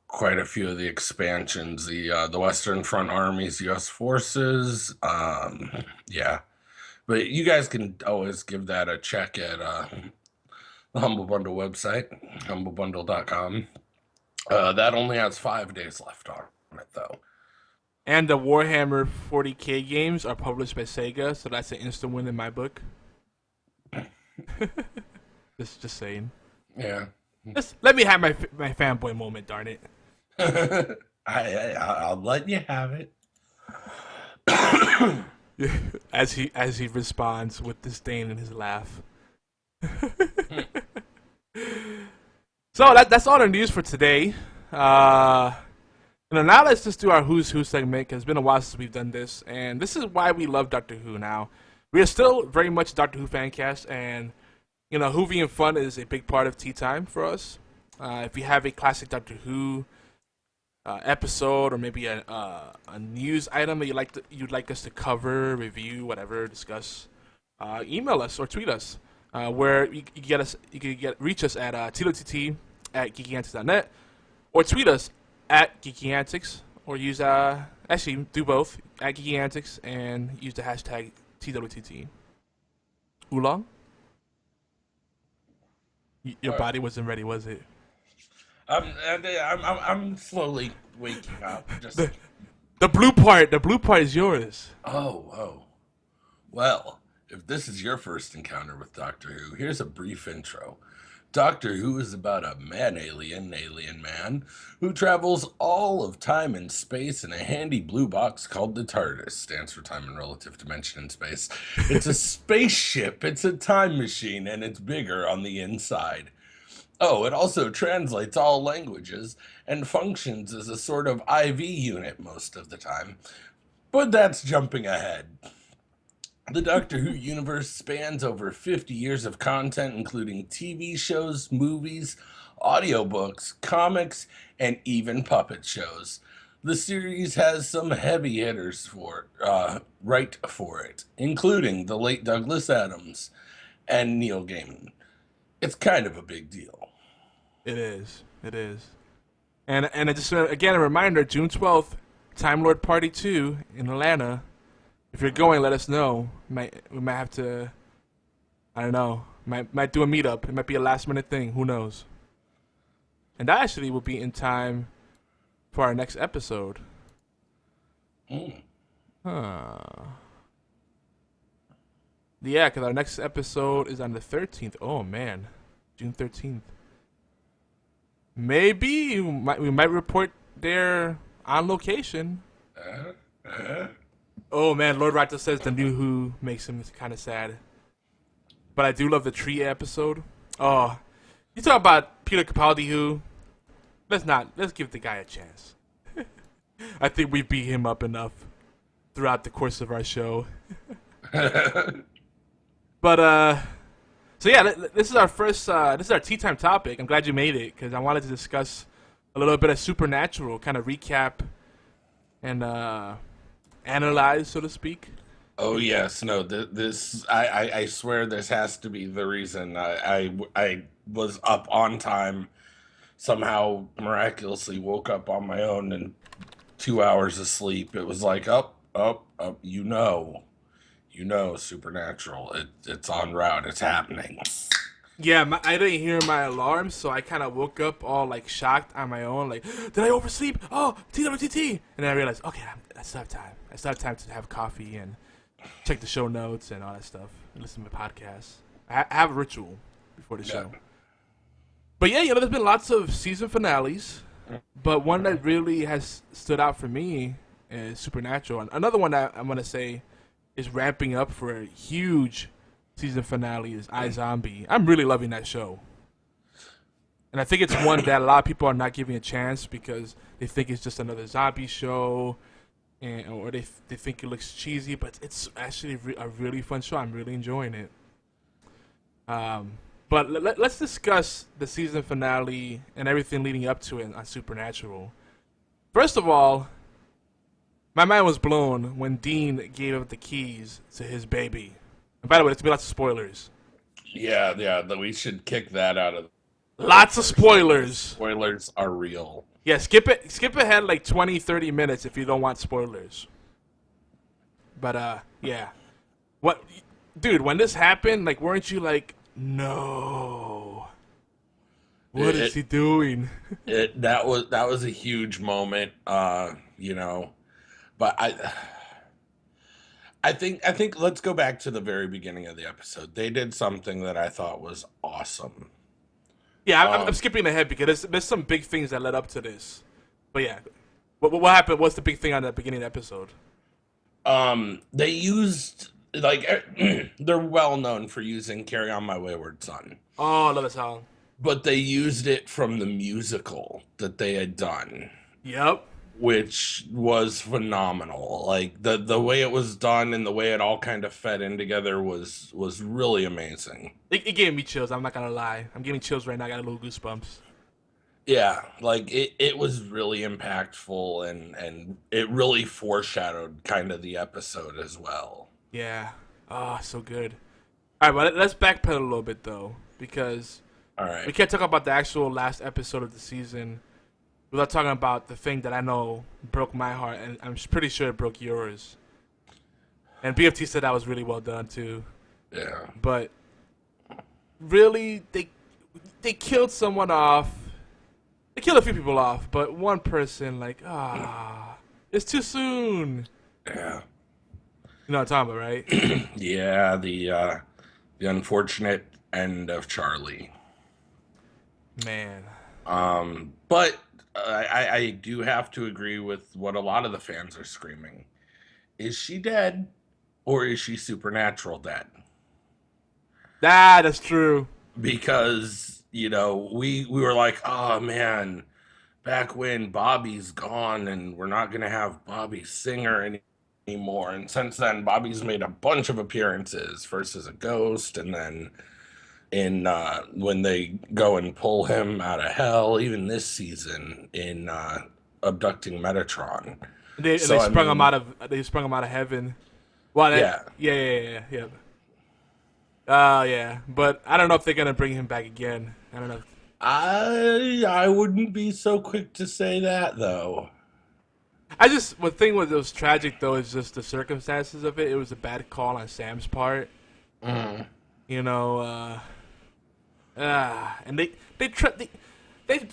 quite a few of the expansions. The Western Front Armies, U.S. Forces. Yeah. But you guys can always give that a check at the Humble Bundle website, humblebundle.com. That only has 5 days left on it, though. And the Warhammer 40K games are published by Sega, so that's an instant win in my book. just saying. Yeah. Just let me have my fanboy moment, darn it. I'll let you have it. As he responds with disdain in his laugh. So that's all the news for today. Now let's just do our Who's Who segment, because it's been a while since we've done this, and this is why we love Doctor Who now. We are still very much a Doctor Who fan cast, and Whovian Fun is a big part of tea time for us. If you have a classic Doctor Who episode, or maybe a news item that you'd like us to cover, review, whatever, discuss, email us or tweet us. Where you can reach us at TWTT at geekyantics.net, or tweet us at geekyantics, or use actually do both at geekyantics and use the hashtag TWTT. Oolong? Your body wasn't ready, was it? I'm slowly waking up. Just the blue part is yours. Oh. Well, if this is your first encounter with Doctor Who, here's a brief intro. Doctor Who is about a alien man, who travels all of time and space in a handy blue box called the TARDIS, stands for Time and Relative Dimension in Space. It's a spaceship, it's a time machine, and it's bigger on the inside. Oh, it also translates all languages and functions as a sort of IV unit most of the time. But that's jumping ahead. The Doctor Who universe spans over 50 years of content, including TV shows, movies, audiobooks, comics, and even puppet shows. The series has some heavy hitters right for it, including the late Douglas Adams and Neil Gaiman. It's kind of a big deal. It is. And just again a reminder: June 12th, Time Lord Party 2 in Atlanta. If you're going, let us know. We might have to. I don't know. Might do a meetup. It might be a last minute thing. Who knows? And that actually will be in time for our next episode. Huh. Yeah, because our next episode is on the 13th. Oh, man. June 13th. Maybe we might report there on location. Oh, man. Lord Raptor says the new Who makes him kind of sad. But I do love the tree episode. Oh, you talk about Peter Capaldi Who. Let's give the guy a chance. I think we beat him up enough throughout the course of our show. But so yeah, this is our first. This is our tea time topic. I'm glad you made it because I wanted to discuss a little bit of Supernatural, kind of recap and analyze, so to speak. Oh yes, no. This I swear this has to be the reason I was up on time. Somehow miraculously woke up on my own and 2 hours of sleep. It was like up. You know, Supernatural. It's en route. It's happening. Yeah, I didn't hear my alarm, so I kind of woke up all like shocked on my own. Like, did I oversleep? Oh, TWTT. And then I realized, okay, I still have time. I still have time to have coffee and check the show notes and all that stuff and listen to my podcasts. I have a ritual before the show. But yeah, there's been lots of season finales, but one that really has stood out for me is Supernatural. And another one that I'm going to say is ramping up for a huge season finale is iZombie. I'm really loving that show. And I think it's one that a lot of people are not giving a chance because they think it's just another zombie show or they think it looks cheesy, but it's actually a really fun show. I'm really enjoying it. But let's discuss the season finale and everything leading up to it on Supernatural. First of all, my mind was blown when Dean gave up the keys to his baby. And by the way, there's going to be lots of spoilers. Yeah, we should kick that out of. Lots of spoilers. Spoilers are real. Yeah, skip ahead like 20, 30 minutes if you don't want spoilers. But yeah. Dude, when this happened, like, weren't you like, no. What is he doing? That was a huge moment, But I think let's go back to the very beginning of the episode. They did something that I thought was awesome. Yeah, I'm skipping ahead because there's some big things that led up to this. But yeah, what happened? What's the big thing on the beginning of the episode? They used they're well known for using "Carry On My Wayward Son." Oh, I love that song. But they used it from the musical that they had done. Yep. Which was phenomenal. Like the way it was done and the way it all kind of fed in together was really amazing. It gave me chills. I'm not gonna lie. I'm getting chills right now. I got a little goosebumps. Yeah, like it was really impactful and it really foreshadowed kind of the episode as well. Yeah. Oh, so good. All right, but let's backpedal a little bit though, because we can't talk about the actual last episode of the season without talking about the thing that I know broke my heart, and I'm pretty sure it broke yours. And BFT said that was really well done too. Yeah. But really, they killed someone off. They killed a few people off, but one person, it's too soon. Yeah. You know what I'm talking about, right? Yeah, the unfortunate end of Charlie. Man. But I do have to agree with what a lot of the fans are screaming. Is she dead, or is she supernatural dead? That's true. Because, we were like, oh man, back when Bobby's gone and we're not going to have Bobby Singer anymore. And since then, Bobby's made a bunch of appearances, first as a ghost, and then when they go and pull him out of hell, even this season in abducting Metatron. They sprung him out of heaven. Well, yeah. Yeah, but I don't know if they're gonna bring him back again. I don't know. I wouldn't be so quick to say that though. One thing that was tragic though is just the circumstances of it. It was a bad call on Sam's part. Mm. You know, and they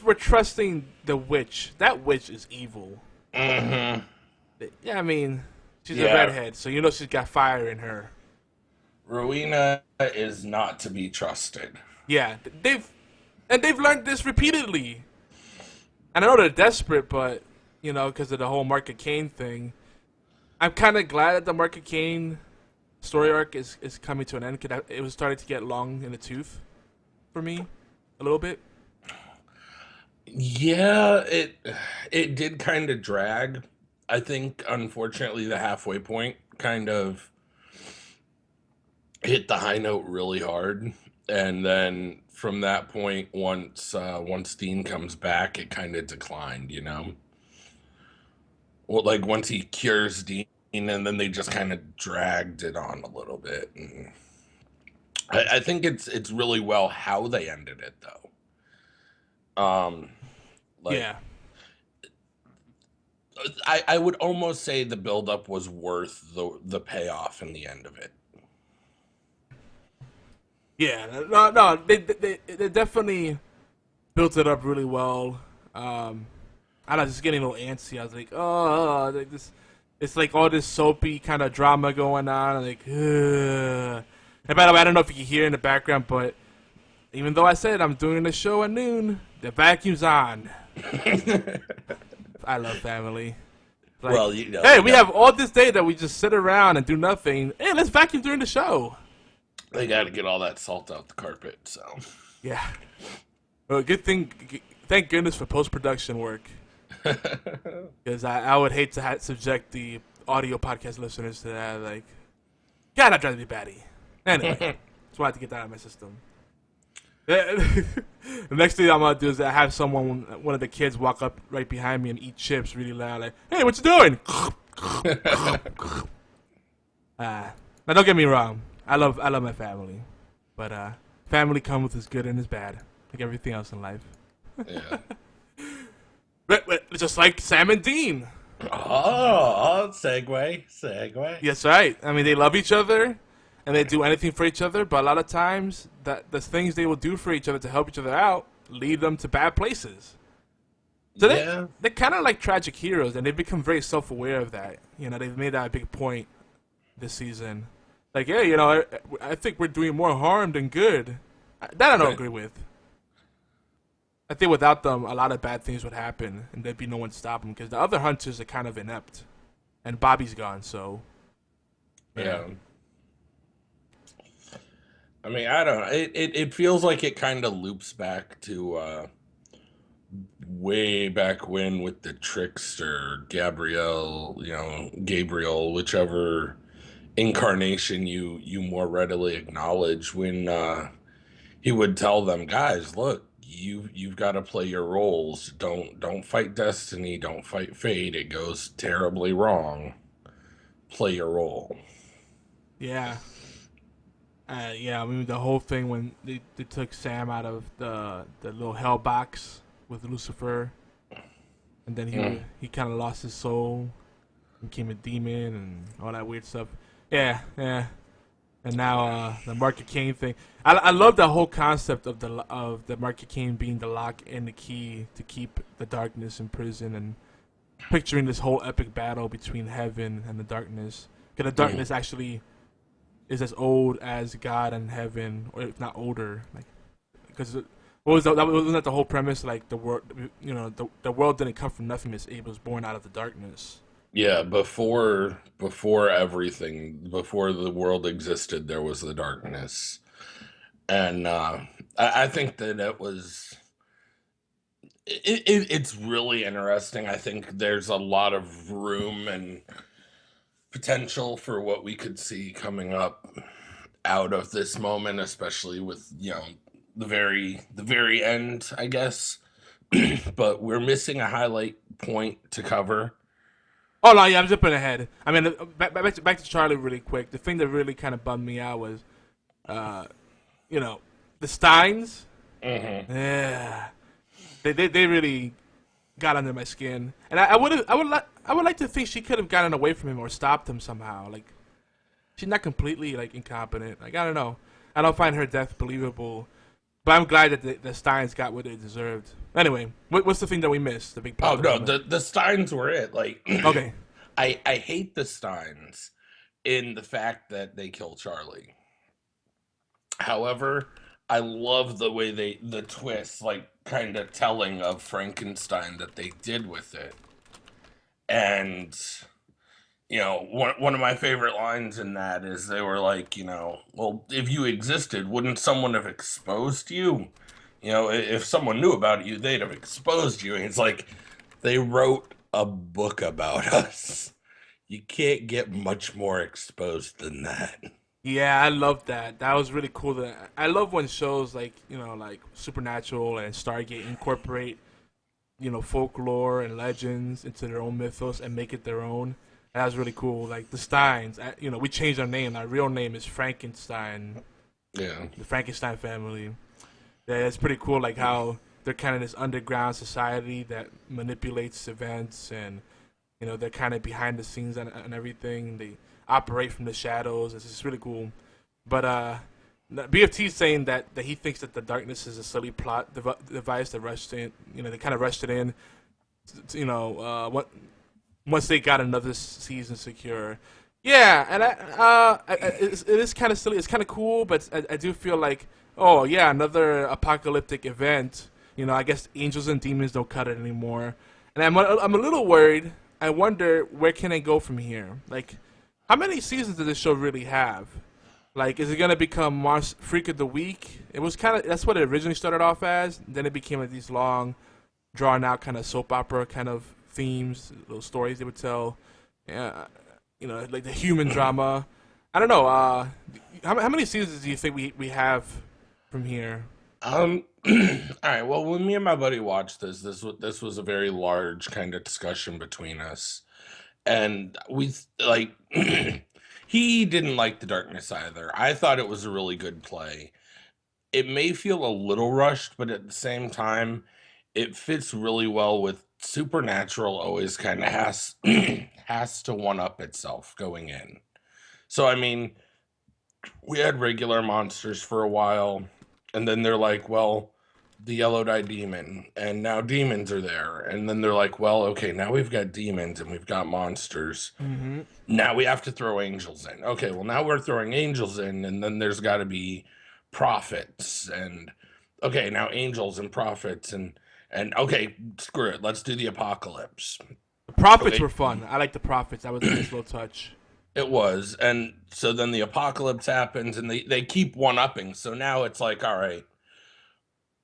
were trusting the witch. That witch is evil. Mm-hmm. Yeah, I mean, she's a Yeah. redhead, so you know she's got fire in her. Rowena is not to be trusted. Yeah, they've learned this repeatedly. And I know they're desperate, but you know, because of the whole Mark of Cain thing, I'm kind of glad that the Mark of Cain story arc is coming to an end, because it was starting to get long in the tooth for me a little bit. Yeah, it did kind of drag. I think, unfortunately, the halfway point kind of hit the high note really hard, and then from that point, once Dean comes back, it kind of declined. You know, well, like once he cures Dean, and then they just kind of dragged it on a little bit. And I think it's really well how they ended it though. Like, Yeah, I would almost say the buildup was worth the payoff in the end of it. yeah, no, they definitely built it up really well. I was just getting a little antsy. I was like, oh, like this. It's like all this soapy kind of drama going on. I'm like, ugh. And by the way, I don't know if you can hear in the background, but even though I said I'm doing the show at noon, the vacuum's on. I love family. Like, Well, you know, hey, we have all this day that we just sit around and do nothing. Hey, let's vacuum during the show. they got to get all that salt out the carpet. So Yeah. Well, good thing. Thank goodness for post-production work. Because I would hate to subject the audio podcast listeners to that. Like, God, that drives me batty. Anyway, so I had to get that out of my system. The next thing I'm gonna do is I have one of the kids walk up right behind me and eat chips really loud, like, "Hey, what you doing?" Now, don't get me wrong. I love my family, but family comes with its good and its bad, like everything else in life. yeah. But just like Sam and Dean. Oh, segue. Yes, right. I mean, they love each other, and they do anything for each other. But a lot of times, the things they will do for each other to help each other out lead them to bad places. So they're kind of like tragic heroes, and they've become very self-aware of that. You know, they've made that a big point this season. Like, yeah, you know, I think we're doing more harm than good. That I don't agree with. I think without them, a lot of bad things would happen, and there'd be no one to stop them, because the other hunters are kind of inept. And Bobby's gone, so... Yeah. I mean, I don't know. It feels like it kind of loops back to way back when with the trickster, Gabriel, whichever incarnation you more readily acknowledge, when he would tell them, guys, look, you've got to play your roles. Don't fight destiny. Don't fight fate. It goes terribly wrong. Play your role. Yeah. Yeah, I mean, the whole thing when they took Sam out of the little hell box with Lucifer, and then he kind of lost his soul, became a demon, and all that weird stuff. Yeah. And now the Mark of Cain thing. I love the whole concept of the Mark of Cain being the lock and the key to keep the darkness in prison, and picturing this whole epic battle between heaven and the darkness. Because the darkness actually is as old as God and heaven, or if not older. Like, because wasn't that the whole premise? Like, the world, you know, the world didn't come from nothingness; it was born out of the darkness. Yeah, before everything, before the world existed, there was the darkness, and I think that it's really interesting. I think there's a lot of room and potential for what we could see coming up out of this moment, especially with the very end, I guess. But we're missing a highlight point to cover. Oh no, yeah, I'm jumping ahead. I mean, back to Charlie really quick. The thing that really kind of bummed me out was, the Steins Mm-hmm. Yeah, they really got under my skin, and I would like to think she could have gotten away from him or stopped him somehow. Like she's not completely like incompetent. Like I don't know. I don't find her death believable, but I'm glad that the Steins got what they deserved. Anyway, what's the thing that we missed? The big Oh plot no, development. the Steins were it. Like, Okay. I hate the Steins in the fact that they kill Charlie. However, I love the way the twist, like kind of telling of Frankenstein that they did with it. And one of my favorite lines in that is they were like, well, if you existed, wouldn't someone have exposed you? If someone knew about you, they'd have exposed you. And it's like they wrote a book about us. You can't get much more exposed than that. Yeah, I love that. That was really cool. I love when shows like like Supernatural and Stargate incorporate folklore and legends into their own mythos and make it their own. That was really cool. Like the Steins, we changed our name. Our real name is Frankenstein, Yeah. the Frankenstein family. Yeah, it's pretty cool. Like how they're kind of this underground society that manipulates events, and they're kind of behind the scenes and everything. They operate from the shadows. It's just really cool. But BFT is saying that he thinks that the darkness is a silly plot device that rushed in. They kind of rushed it in. What once they got another season secure. Yeah, and it is kind of silly. It's kind of cool, but I do feel like, oh yeah, another apocalyptic event. I guess angels and demons don't cut it anymore, and I'm a little worried. I wonder where can they go from here. Like, how many seasons does this show really have? Like, is it gonna become Freak of the Week? It was kind of that's what it originally started off as. Then it became like these long, drawn out kind of soap opera kind of themes, those stories they would tell. Yeah, like the human drama. I don't know. How many seasons do you think we have from here? All right. Well, when me and my buddy watched this was a very large kind of discussion between us, and we like he didn't like the darkness either. I thought it was a really good play. It may feel a little rushed, but at the same time, it fits really well with Supernatural. Always kind of has has to one up itself going in. So I mean, we had regular monsters for a while, and then they're like, well, the yellow-eyed demon, and now demons are there, and then they're like, well, okay, now we've got demons and we've got monsters. Mm-hmm. Now we have to throw angels in. Okay, well, now we're throwing angels in, and then there's got to be prophets, and okay, now angels and prophets, and okay, screw it, let's do the apocalypse. The prophets Okay, were fun. I like the prophets. That was a nice little touch. it was, and so then the apocalypse happens, and they keep one upping. So now it's like, all right,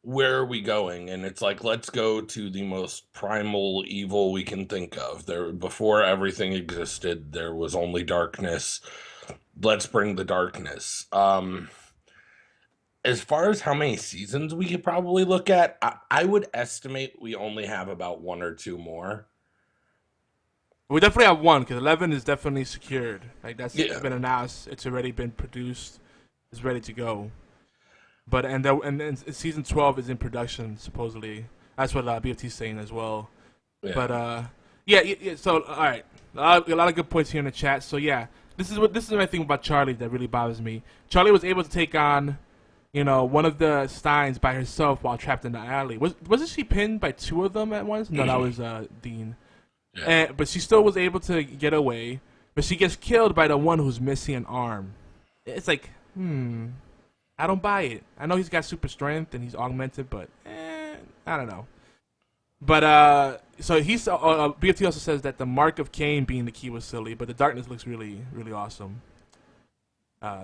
where are we going? And it's like, let's go to the most primal evil we can think of. There, before everything existed, there was only darkness. Let's bring the darkness. As far as how many seasons we could probably look at, I would estimate we only have about one or two more. We definitely have one because 11 is definitely secured. Like that's Yeah. been announced. It's already been produced. It's ready to go. But and then season 12 is in production supposedly. That's what BFT is saying as well. Yeah. But yeah. So all right, a lot of good points here in the chat. So yeah, this is my thing about Charlie that really bothers me. Charlie was able to take on, one of the Steins by herself while trapped in the alley. Wasn't she pinned by two of them at once? No, that was Dean. Yeah. But she still was able to get away. But she gets killed by the one who's missing an arm. It's like, I don't buy it. I know he's got super strength and he's augmented, but I don't know. But so he's BFT also says that the mark of Cain being the key was silly, but the darkness looks really, really awesome.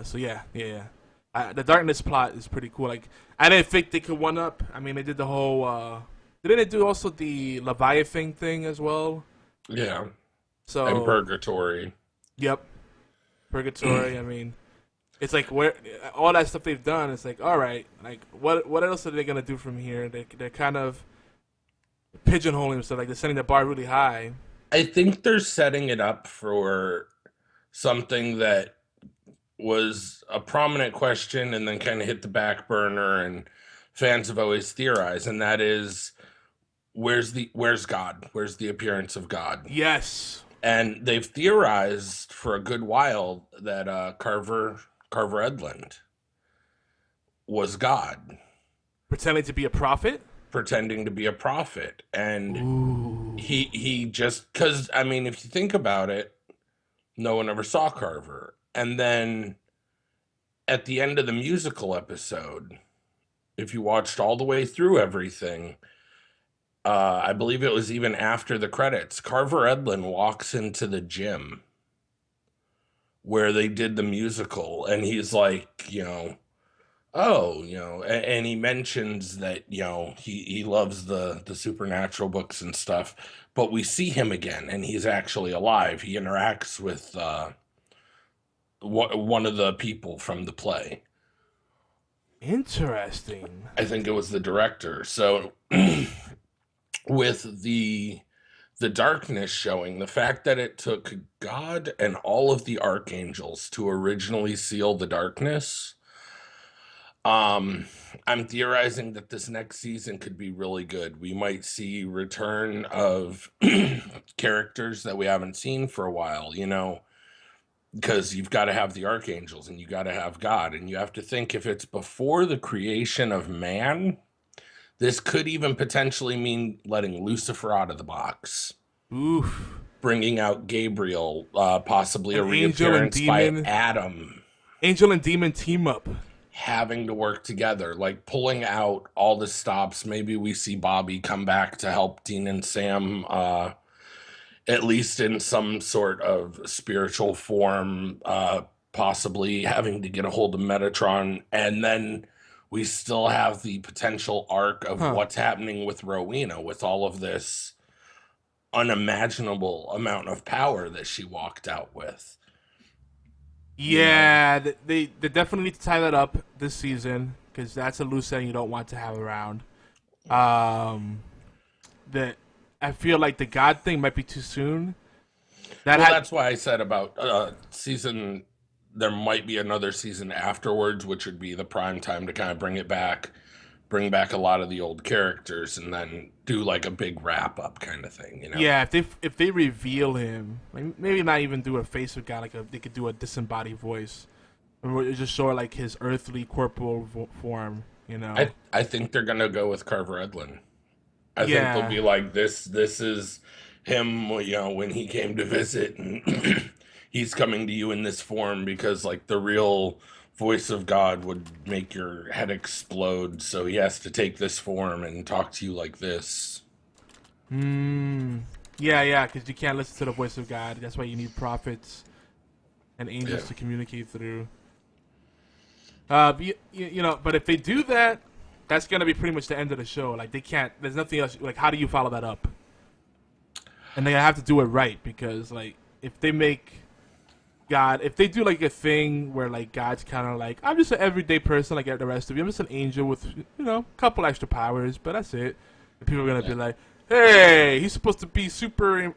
So yeah. The darkness plot is pretty cool. Like I didn't think they could one up. I mean, they did the whole. Didn't they do also the Leviathan thing as well? Yeah. So And Purgatory. Yep, Purgatory. I mean, it's like where all that stuff they've done. It's like, all right, like what else are they gonna do from here? They're kind of pigeonholing themselves. Like they're setting the bar really high. I think they're setting it up for something that was a prominent question and then kind of hit the back burner, and fans have always theorized, and that is, where's God? Where's the appearance of God? Yes. And they've theorized for a good while that Carver Edlund was God, Pretending to be a prophet? pretending to be a prophet. And Ooh. he just, because, I mean, if you think about it, no one ever saw Carver. And then at the end of the musical episode, if you watched all the way through everything, I believe it was even after the credits, Carver Edlund walks into the gym where they did the musical, and he's like, oh, and he mentions that, he loves the Supernatural books and stuff, but we see him again, and he's actually alive. He interacts with one of the people from the play. Interesting. I think it was the director. So with the darkness showing, the fact that it took God and all of the archangels to originally seal the darkness, I'm theorizing that this next season could be really good. We might see return of characters that we haven't seen for a while, because you've got to have the archangels and you got to have God, and you have to think, if it's before the creation of man, this could even potentially mean letting Lucifer out of the box. Oof. Bringing out Gabriel, possibly a An angel and reappearance by demon. Adam. Angel and demon team up. Having to work together, like pulling out all the stops. Maybe we see Bobby come back to help Dean and Sam, at least in some sort of spiritual form, possibly having to get a hold of Metatron. And then we still have the potential arc of what's happening with Rowena, with all of this unimaginable amount of power that she walked out with. Yeah, they definitely need to tie that up this season, because that's a loose end you don't want to have around. That I feel like the God thing might be too soon. That's why I said about season. There might be another season afterwards, which would be the prime time to kind of bring back a lot of the old characters, and then do like a big wrap up kind of thing. Yeah, if they reveal him, like maybe not even do a face of God, they could do a disembodied voice, or just show like his earthly corporal form. I think they're gonna go with Carver Edlund. I think they'll be like, this is him, when he came to visit, and he's coming to you in this form, because like the real voice of God would make your head explode, so he has to take this form and talk to you like this. Yeah, because you can't listen to the voice of God. That's why you need prophets and angels to communicate through. But if they do that, that's gonna be pretty much the end of the show. Like, they can't. There's nothing else. Like, how do you follow that up? And they have to do it right, because like, if they make God, if they do like a thing where like God's kind of like, I'm just an everyday person like the rest of you. I'm just an angel with a couple extra powers, but that's it. And people are gonna be like, hey, he's supposed to be super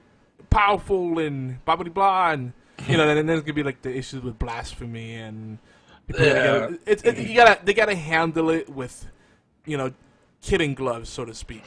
powerful and blah blah blah, and and then there's gonna be like the issues with blasphemy, and they gotta handle it with kid gloves, so to speak.